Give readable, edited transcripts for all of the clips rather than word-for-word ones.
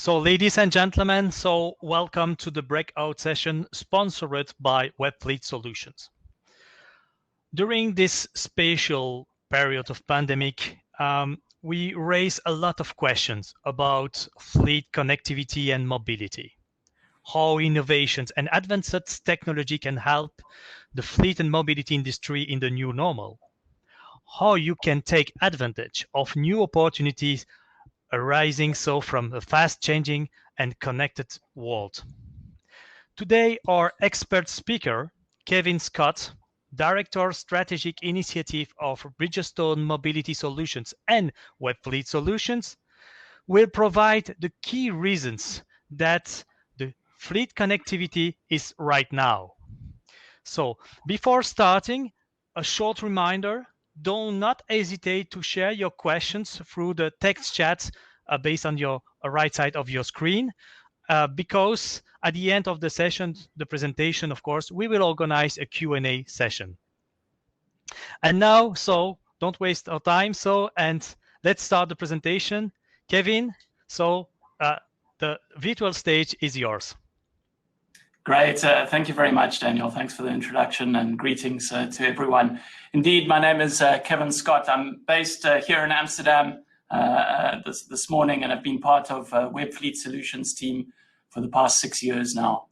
So ladies and gentlemen, welcome to the breakout session sponsored by Webfleet Solutions. During this special period of pandemic, we raise a lot of questions about fleet connectivity and mobility, how innovations and advanced technology can help the fleet and mobility industry in the new normal, how you can take advantage of new opportunities arising from a fast-changing and connected world. Today, our expert speaker, Kevin Scott, Director Strategic Initiative of Bridgestone Mobility Solutions and Webfleet Solutions, will provide the key reasons that the fleet connectivity is right now. So, before starting, a short reminder: do not hesitate to share your questions through the text chat based on your right side of your screen, because at the end of the session, the presentation, of course, we will organize a Q&A session. And now, don't waste our time. And let's start the presentation. Kevin, the virtual stage is yours. Great. Thank you very much, Daniel. Thanks for the introduction and greetings to everyone. Indeed, my name is Kevin Scott. I'm based here in Amsterdam this morning, and I've been part of Webfleet Solutions team for the past 6 years now,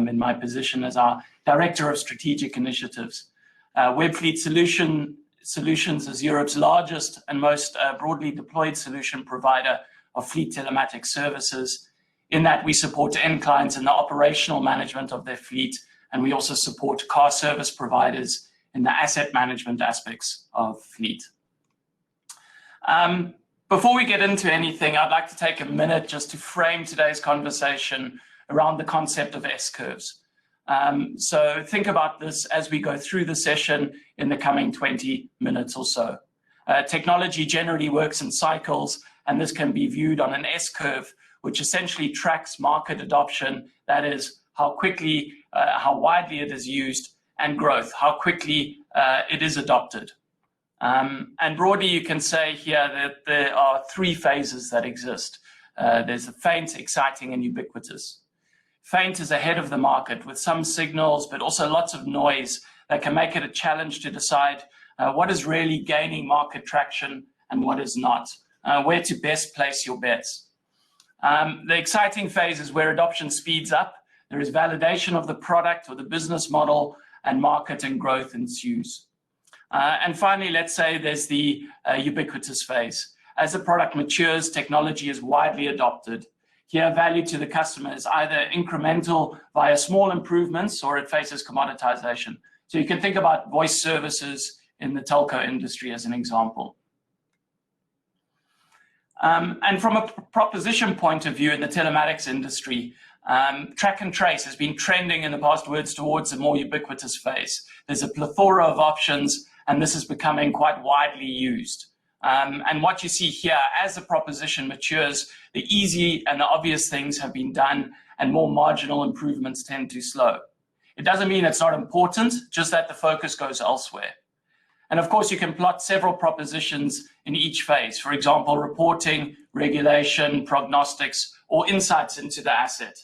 in my position as our Director of Strategic Initiatives. Webfleet Solutions is Europe's largest and most broadly deployed solution provider of fleet telematics services. In that, we support end clients in the operational management of their fleet, and we also support car service providers in the asset management aspects of fleet. Before we get into anything, I'd like to take a minute just to frame today's conversation around the concept of S-curves. So think about this as we go through the session in the coming 20 minutes or so. Technology generally works in cycles, and this can be viewed on an S-curve, which essentially tracks market adoption, that is, how quickly, how widely it is used, and growth, how quickly it is adopted. And broadly, you can say here that there are 3 phases that exist. There's a faint, exciting, and ubiquitous. Faint is ahead of the market with some signals, but also lots of noise that can make it a challenge to decide what is really gaining market traction and what is not, where to best place your bets. The exciting phase is where adoption speeds up. There is validation of the product or the business model, and market and growth ensues. And finally, let's say there's the ubiquitous phase. As the product matures, technology is widely adopted. Here, value to the customer is either incremental via small improvements, or it faces commoditization. So you can think about voice services in the telco industry as an example. And from a proposition point of view in the telematics industry, track and trace has been trending in the past words towards a more ubiquitous phase. There's a plethora of options, and this is becoming quite widely used. And what you see here, as the proposition matures, the easy and the obvious things have been done, and more marginal improvements tend to slow. It doesn't mean it's not important, just that the focus goes elsewhere. And of course, you can plot several propositions in each phase. For example, reporting, regulation, prognostics, or insights into the asset.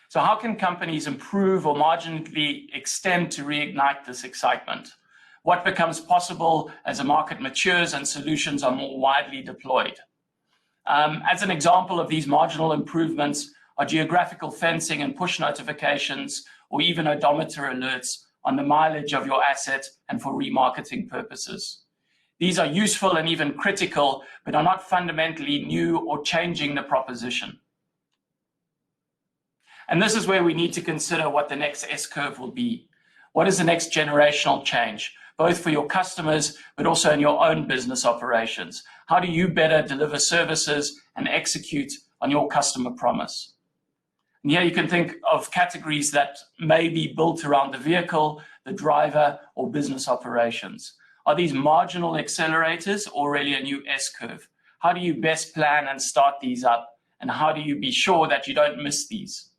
So how can companies improve or marginally extend to reignite this excitement? What becomes possible as a market matures and solutions are more widely deployed? As an example of these marginal improvements are geographical fencing and push notifications, or even odometer alerts on the mileage of your asset and for remarketing purposes. These are useful and even critical, but are not fundamentally new or changing the proposition. And this is where we need to consider what the next S-curve will be. What is the next generational change, both for your customers, but also in your own business operations? How do you better deliver services and execute on your customer promise? And here you can think of categories that may be built around the vehicle, the driver, or business operations. Are these marginal accelerators or really a new S-curve? How do you best plan and start these up? And how do you be sure that you don't miss these?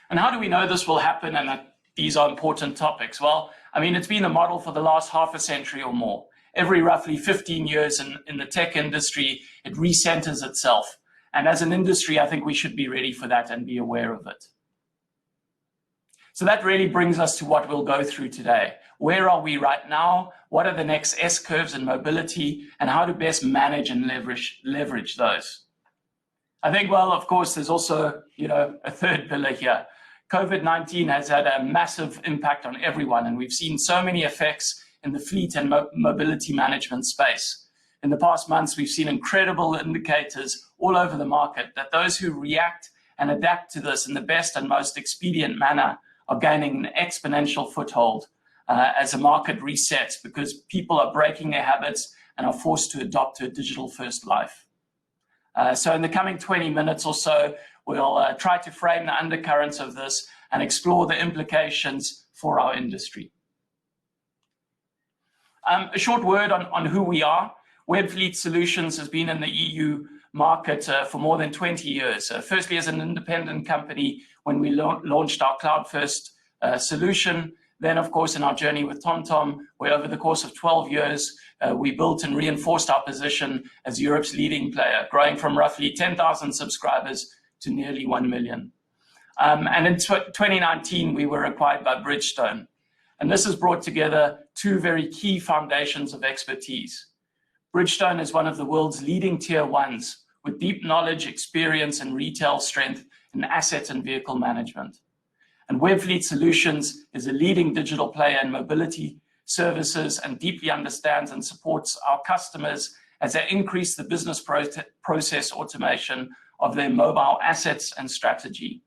And how do we know this will happen and that these are important topics? Well, I mean, it's been a model for the last half a century or more. every roughly 15 years in the tech industry, it recenters itself. And as an industry, I think we should be ready for that and be aware of it. So that really brings us to what we'll go through today. Where are we right now? What are the next S-curves in mobility, and how to best manage and leverage those? I think, well, of course, there's also, a third pillar here. COVID-19 has had a massive impact on everyone, and we've seen so many effects in the fleet and mobility management space. In the past months, we've seen incredible indicators all over the market that those who react and adapt to this in the best and most expedient manner are gaining an exponential foothold as the market resets, because people are breaking their habits and are forced to adopt to a digital-first life. So in the coming 20 minutes or so, we'll try to frame the undercurrents of this and explore the implications for our industry. A short word on who we are. Webfleet Solutions has been in the EU market for more than 20 years. Firstly, as an independent company, when we launched our cloud-first solution, then, of course, in our journey with TomTom, where over the course of 12 years, we built and reinforced our position as Europe's leading player, growing from roughly 10,000 subscribers to nearly 1 million. And in 2019, we were acquired by Bridgestone. And this has brought together two very key foundations of expertise. Bridgestone is one of the world's leading tier ones with deep knowledge, experience, and retail strength in asset and vehicle management. And Webfleet Solutions is a leading digital player in mobility services and deeply understands and supports our customers as they increase the business process automation of their mobile assets and strategy.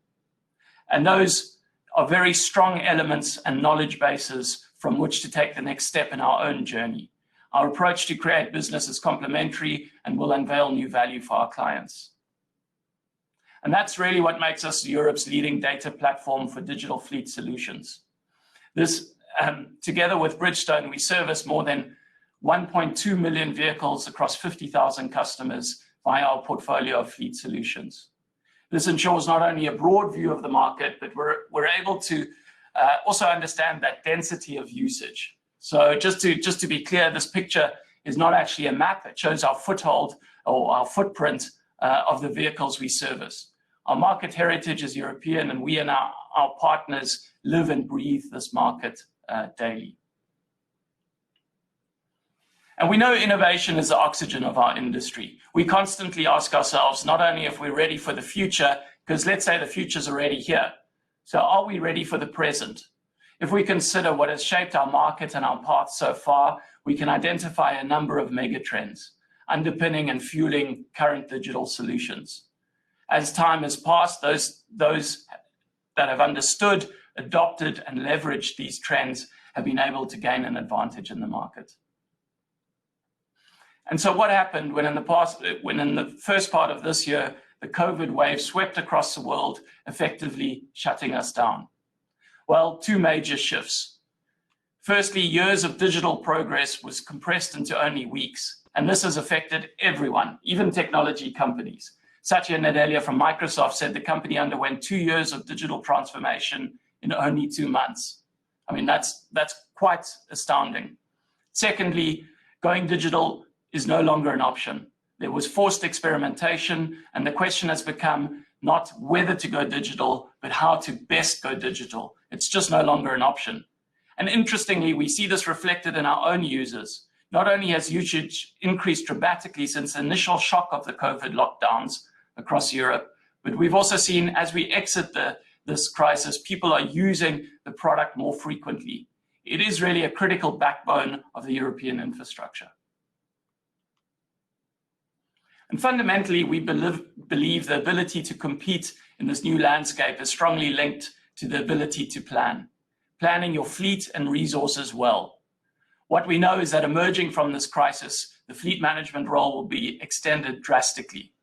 And those are very strong elements and knowledge bases from which to take the next step in our own journey. Our approach to create business is complementary and will unveil new value for our clients. And that's really what makes us Europe's leading data platform for digital fleet solutions. This, together with Bridgestone, we service more than 1.2 million vehicles across 50,000 customers via our portfolio of fleet solutions. This ensures not only a broad view of the market, but we're able to also understand that density of usage. So just to be clear, this picture is not actually a map. It shows our foothold or our footprint of the vehicles we service. Our market heritage is European, and we and our partners live and breathe this market daily. And we know innovation is the oxygen of our industry. We constantly ask ourselves not only if we're ready for the future, because let's say the future's already here. So are we ready for the present? If we consider what has shaped our market and our path so far, we can identify a number of megatrends underpinning and fueling current digital solutions. As time has passed, those that have understood, adopted, and leveraged these trends have been able to gain an advantage in the market. And so what happened when in the first part of this year, the COVID wave swept across the world, effectively shutting us down? Well, two major shifts. Firstly, years of digital progress was compressed into only weeks, and this has affected everyone, even technology companies. Satya Nadella from Microsoft said the company underwent 2 years of digital transformation in only 2 months. I mean, that's quite astounding. Secondly, going digital is no longer an option. There was forced experimentation, and the question has become not whether to go digital, but how to best go digital. It's just no longer an option. And interestingly, we see this reflected in our own users. Not only has usage increased dramatically since the initial shock of the COVID lockdowns across Europe, but we've also seen as we exit this crisis, people are using the product more frequently. It is really a critical backbone of the European infrastructure. And fundamentally, we believe the ability to compete in this new landscape is strongly linked to the ability to plan, planning your fleet and resources well. What we know is that emerging from this crisis, the fleet management role will be extended drastically.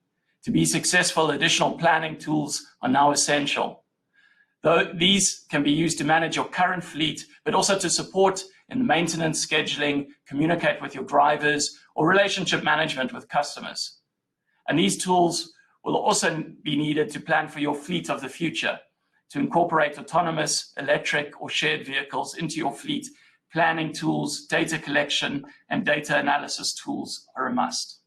To be successful, additional planning tools are now essential. Though these can be used to manage your current fleet, but also to support in maintenance, scheduling, communicate with your drivers, or relationship management with customers. And these tools will also be needed to plan for your fleet of the future, to incorporate autonomous, electric, or shared vehicles into your fleet planning tools, data collection, and data analysis tools are a must.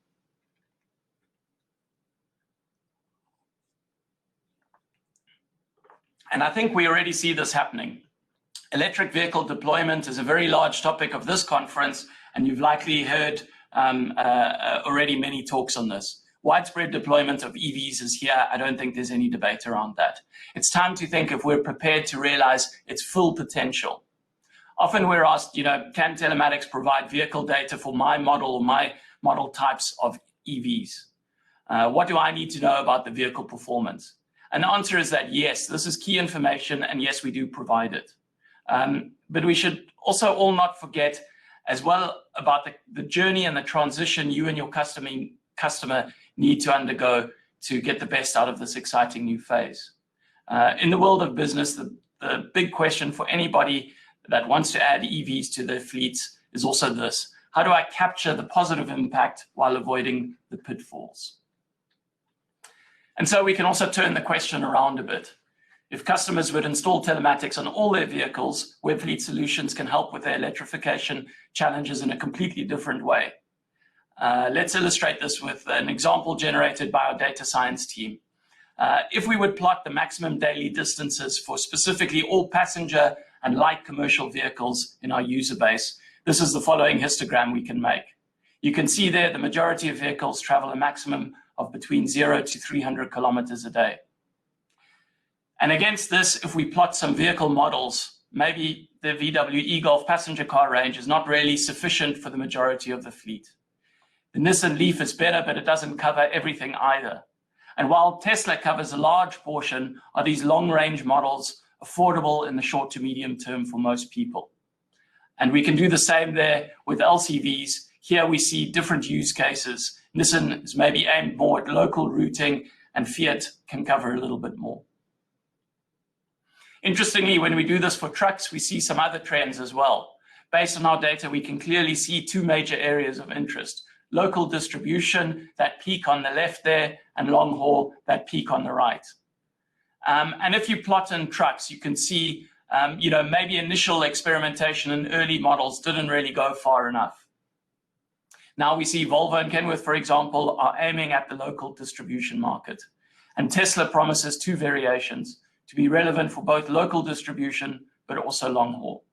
And I think we already see this happening. Electric vehicle deployment is a very large topic of this conference, and you've likely heard already many talks on this. Widespread deployment of EVs is here. I don't think there's any debate around that. It's time to think if we're prepared to realize its full potential. Often we're asked, can telematics provide vehicle data for my model or my model types of EVs? What do I need to know about the vehicle performance? And the answer is that yes, this is key information, and yes, we do provide it. But we should also all not forget as well about the journey and the transition you and your customer need to undergo to get the best out of this exciting new phase. In the world of business, the big question for anybody that wants to add EVs to their fleets is also this: how do I capture the positive impact while avoiding the pitfalls? And so we can also turn the question around a bit. If customers would install telematics on all their vehicles, Webfleet Solutions can help with their electrification challenges in a completely different way. Let's illustrate this with an example generated by our data science team. If we would plot the maximum daily distances for specifically all passenger and light commercial vehicles in our user base, this is the following histogram we can make. You can see there the majority of vehicles travel a maximum of between 0 to 300 kilometers a day. And against this, if we plot some vehicle models, maybe the VW e-Golf passenger car range is not really sufficient for the majority of the fleet. The Nissan Leaf is better, but it doesn't cover everything either. And while Tesla covers a large portion, are these long-range models affordable in the short to medium term for most people? And we can do the same there with LCVs. Here we see different use cases. Nissan is maybe aimed more at local routing, and Fiat can cover a little bit more. Interestingly, when we do this for trucks, we see some other trends as well. Based on our data, we can clearly see two major areas of interest: local distribution, that peak on the left there, and long haul, that peak on the right. And if you plot in trucks, you can see, maybe initial experimentation in early models didn't really go far enough. Now we see Volvo and Kenworth, for example, are aiming at the local distribution market. And Tesla promises two variations to be relevant for both local distribution, but also long haul.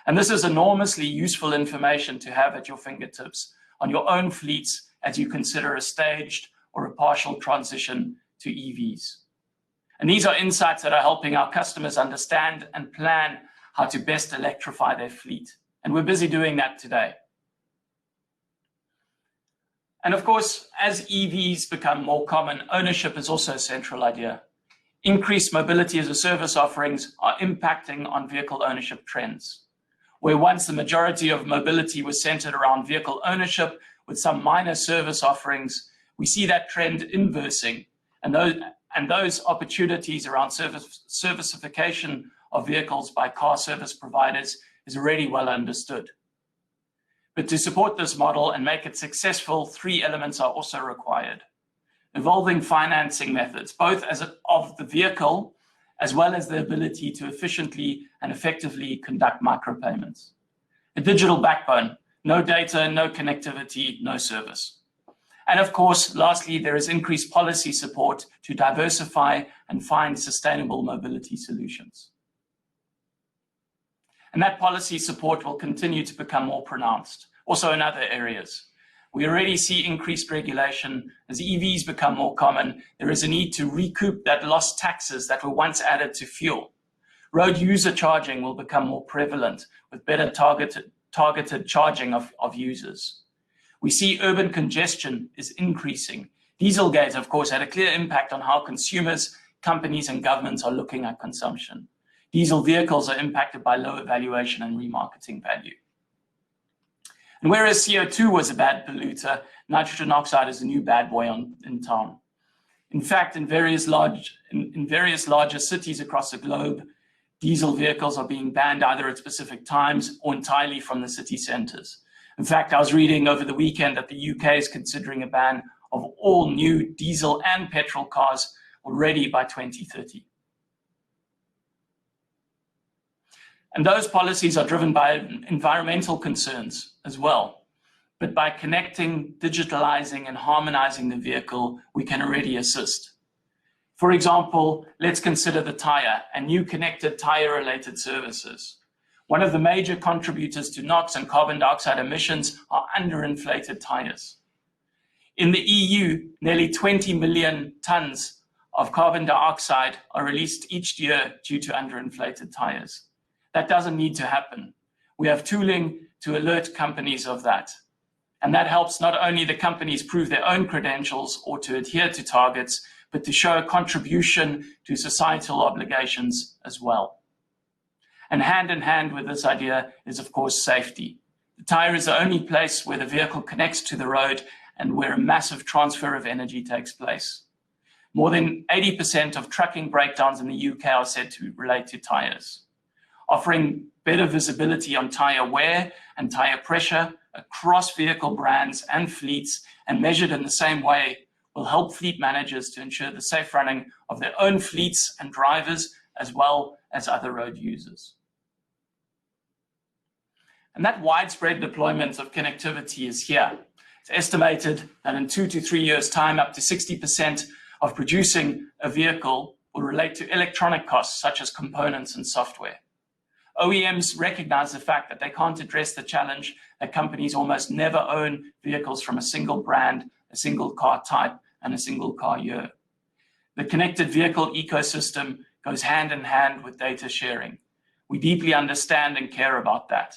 And this is enormously useful information to have at your fingertips on your own fleets as you consider a staged or a partial transition to EVs. And these are insights that are helping our customers understand and plan how to best electrify their fleet. And we're busy doing that today. And of course, as EVs become more common, ownership is also a central idea. Increased mobility as a service offerings are impacting on vehicle ownership trends. Where once the majority of mobility was centered around vehicle ownership with some minor service offerings, we see that trend inversing. And those opportunities around servicification of vehicles by car service providers is already well understood. But to support this model and make it successful, three elements are also required: evolving financing methods, both of the vehicle, as well as the ability to efficiently and effectively conduct micropayments. A digital backbone: no data, no connectivity, no service. And of course, lastly, there is increased policy support to diversify and find sustainable mobility solutions. And that policy support will continue to become more pronounced, also in other areas. We already see increased regulation. As EVs become more common, there is a need to recoup that lost taxes that were once added to fuel. Road user charging will become more prevalent with better targeted charging of users. We see urban congestion is increasing. Dieselgate, of course, had a clear impact on how consumers, companies, and governments are looking at consumption. Diesel vehicles are impacted by lower valuation and remarketing value. And whereas CO2 was a bad polluter, nitrogen oxide is a new bad boy in town. In fact, in various larger cities across the globe, diesel vehicles are being banned either at specific times or entirely from the city centres. In fact, I was reading over the weekend that the UK is considering a ban of all new diesel and petrol cars already by 2030. And those policies are driven by environmental concerns as well. But by connecting, digitalizing, and harmonizing the vehicle, we can already assist. For example, let's consider the tyre and new connected tyre-related services. One of the major contributors to NOx and carbon dioxide emissions are underinflated tyres. In the EU, nearly 20 million tons of carbon dioxide are released each year due to underinflated tyres. That doesn't need to happen. We have tooling to alert companies of that. And that helps not only the companies prove their own credentials or to adhere to targets, but to show a contribution to societal obligations as well. And hand in hand with this idea is, of course, safety. The tyre is the only place where the vehicle connects to the road and where a massive transfer of energy takes place. More than 80% of trucking breakdowns in the UK are said to relate to tyres. Offering better visibility on tyre wear and tyre pressure across vehicle brands and fleets and measured in the same way will help fleet managers to ensure the safe running of their own fleets and drivers as well as other road users. And that widespread deployment of connectivity is here. It's estimated that in 2 to 3 years' time, up to 60% of producing a vehicle will relate to electronic costs, such as components and software. OEMs recognize the fact that they can't address the challenge that companies almost never own vehicles from a single brand, a single car type, and a single car year. The connected vehicle ecosystem goes hand in hand with data sharing. We deeply understand and care about that.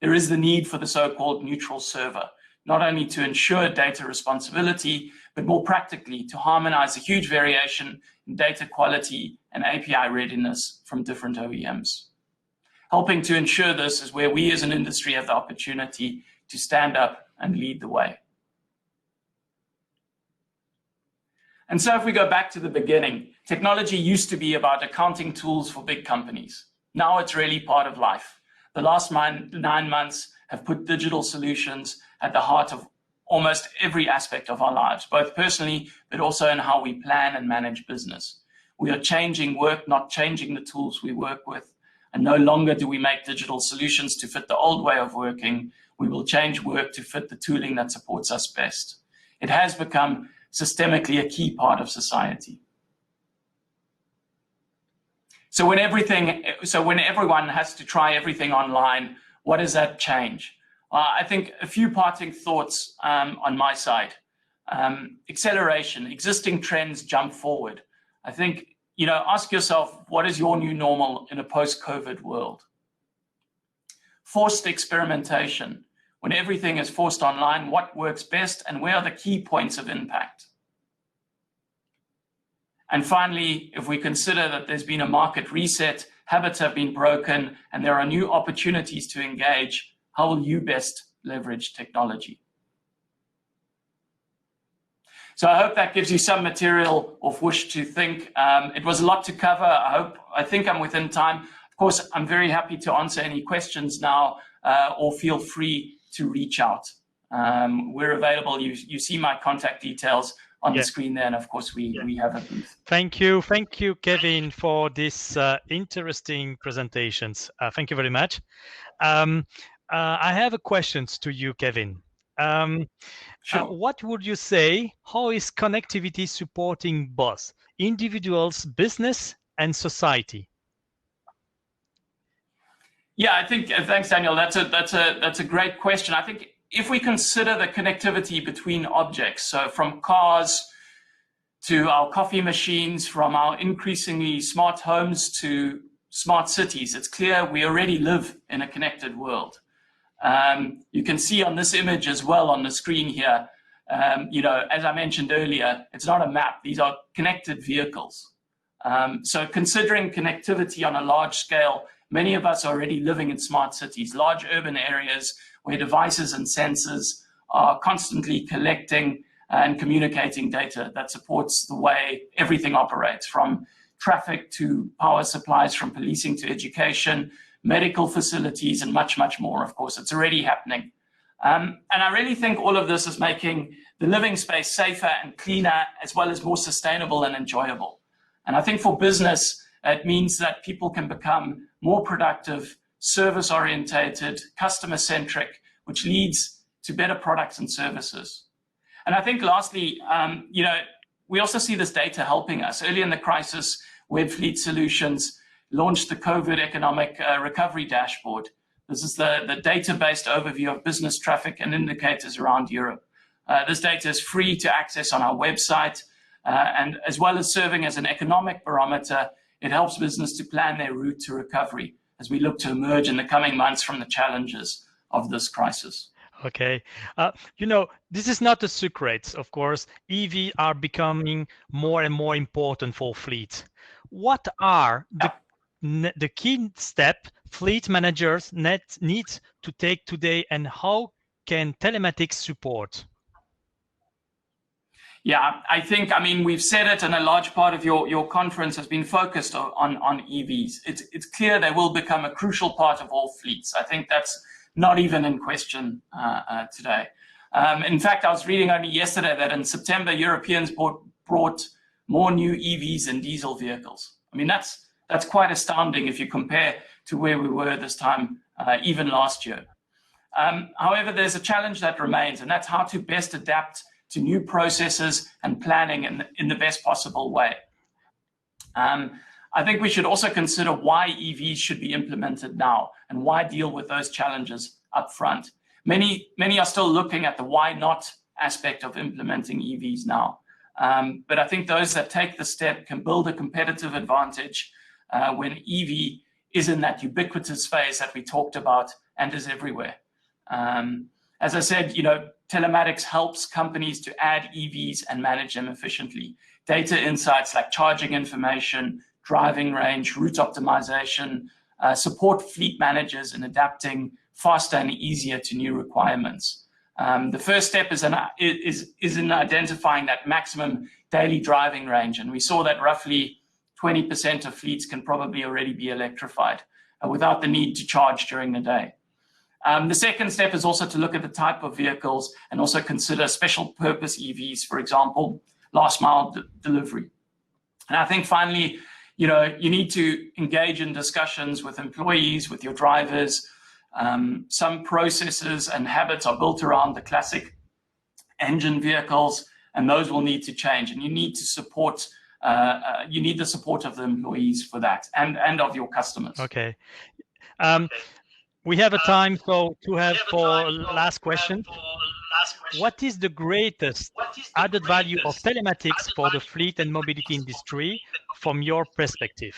There is the need for the so-called neutral server, not only to ensure data responsibility, but more practically to harmonize the huge variation in data quality and API readiness from different OEMs. Helping to ensure this is where we as an industry have the opportunity to stand up and lead the way. And so if we go back to the beginning, technology used to be about accounting tools for big companies. Now it's really part of life. The last 9 months have put digital solutions at the heart of almost every aspect of our lives, both personally, but also in how we plan and manage business. We are changing work, not changing the tools we work with. And no longer do we make digital solutions to fit the old way of working. We will change work to fit the tooling that supports us best. It has become systemically a key part of society. So when everyone has to try everything online, what does that change? I think a few parting thoughts on my side. Acceleration, existing trends jump forward. I think, ask yourself, what is your new normal in a post-COVID world? Forced experimentation. When everything is forced online, what works best and where are the key points of impact? And finally, if we consider that there's been a market reset, habits have been broken, and there are new opportunities to engage, how will you best leverage technology? So I hope that gives you some material of which to think. It was a lot to cover. I think I'm within time. Of course, I'm very happy to answer any questions now, or feel free to reach out. We're available. You see my contact details on the screen there, and of course we have a booth. Thank you, Kevin, for this interesting presentations. Thank you very much. I have a questions to you, Kevin. Sure. What would you say? How is connectivity supporting both individuals, business, and society? Yeah, I think thanks, Daniel. That's a great question. I think if we consider the connectivity between objects, so from cars to our coffee machines, from our increasingly smart homes to smart cities, it's clear we already live in a connected world. You can see on this image as well on the screen here, as I mentioned earlier, it's not a map. These are connected vehicles. So considering connectivity on a large scale, many of us are already living in smart cities, large urban areas where devices and sensors are constantly collecting and communicating data that supports the way everything operates, from traffic to power supplies, from policing to education, medical facilities, and much, much more, of course. It's already happening. And I really think all of this is making the living space safer and cleaner, as well as more sustainable and enjoyable. And I think for business, it means that people can become more productive, service-orientated, customer-centric, which leads to better products and services. And I think lastly, we also see this data helping us. Early in the crisis, Webfleet Solutions launched the COVID Economic Recovery Dashboard. This is the data-based overview of business traffic and indicators around Europe. This data is free to access on our website, and as well as serving as an economic barometer, it helps business to plan their route to recovery as we look to emerge in the coming months from the challenges of this crisis. Okay. This is not a secret, of course. EV are becoming more and more important for fleet. What are the key steps fleet managers need to take today, and how can telematics support? Yeah, I mean, we've said it, and a large part of your conference has been focused on EVs. It's clear they will become a crucial part of all fleets. I think that's not even in question today. In fact, I was reading only yesterday that in September, Europeans brought more new EVs than diesel vehicles. I mean, that's quite astounding if you compare to where we were this time, even last year. However, there's a challenge that remains, and that's how to best adapt to new processes and planning in the best possible way. I think we should also consider why EVs should be implemented now and why deal with those challenges up front. Many are still looking at the why not aspect of implementing EVs now. But I think those that take the step can build a competitive advantage when EV is in that ubiquitous phase that we talked about and is everywhere. As I said, telematics helps companies to add EVs and manage them efficiently. Data insights like charging information, driving range, route optimization, support fleet managers in adapting faster and easier to new requirements. The first step is in identifying that maximum daily driving range, and we saw that roughly 20% of fleets can probably already be electrified without the need to charge during the day. The second step is also to look at the type of vehicles and also consider special purpose EVs, for example, last mile delivery. And I think finally, you need to engage in discussions with employees, with your drivers. Some processes and habits are built around the classic engine vehicles, and those will need to change. And you need to support. You need the support of the employees for that, and of your customers. Okay. We have a time for last question. What is the greatest added value of telematics for the fleet and mobility industry from your perspective?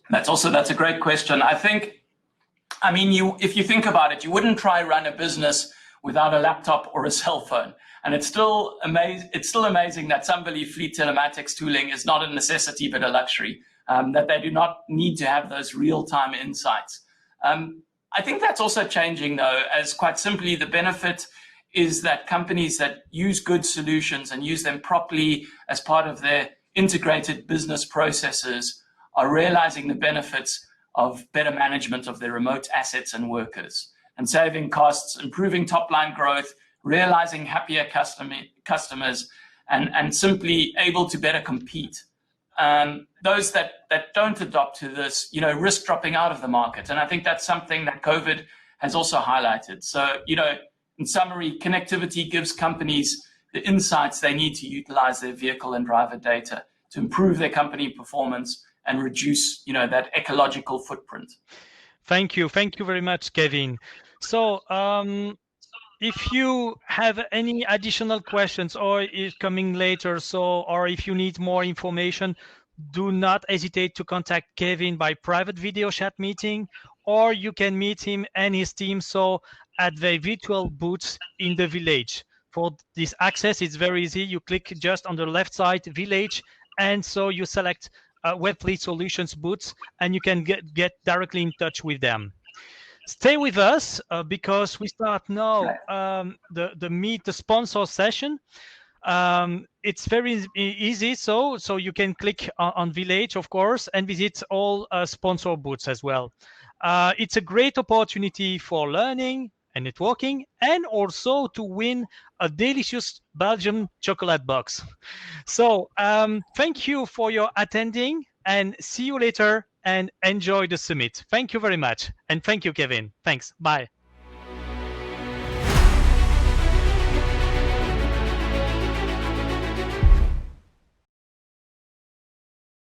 That's a great question. If you think about it, you wouldn't try run a business without a laptop or a cell phone. And it's still amazing that some believe fleet telematics tooling is not a necessity but a luxury, that they do not need to have those real-time insights. I think that's also changing, though, as quite simply the benefit is that companies that use good solutions and use them properly as part of their integrated business processes are realizing the benefits of better management of their remote assets and workers and saving costs, improving top-line growth, realizing happier customers, and simply able to better compete. Those that don't adopt to this, risk dropping out of the market. And I think that's something that COVID has also highlighted. So, in summary, connectivity gives companies the insights they need to utilize their vehicle and driver data to improve their company performance and reduce, that ecological footprint. Thank you. Thank you very much, Kevin. So, if you have any additional questions or is coming later, or if you need more information, do not hesitate to contact Kevin by private video chat meeting, or you can meet him and his team at the virtual booths in the village. For this access, it's very easy. You click just on the left side, village, and so you select Webfleet Solutions booths, and you can get directly in touch with them. Stay with us because we start now the sponsor session. It's very easy, so you can click on Village, of course, and visit all sponsor booths as well. It's a great opportunity for learning and networking, and also to win a delicious Belgian chocolate box. So thank you for your attending and see you later and enjoy the summit. Thank you very much. And thank you, Kevin. Thanks. Bye.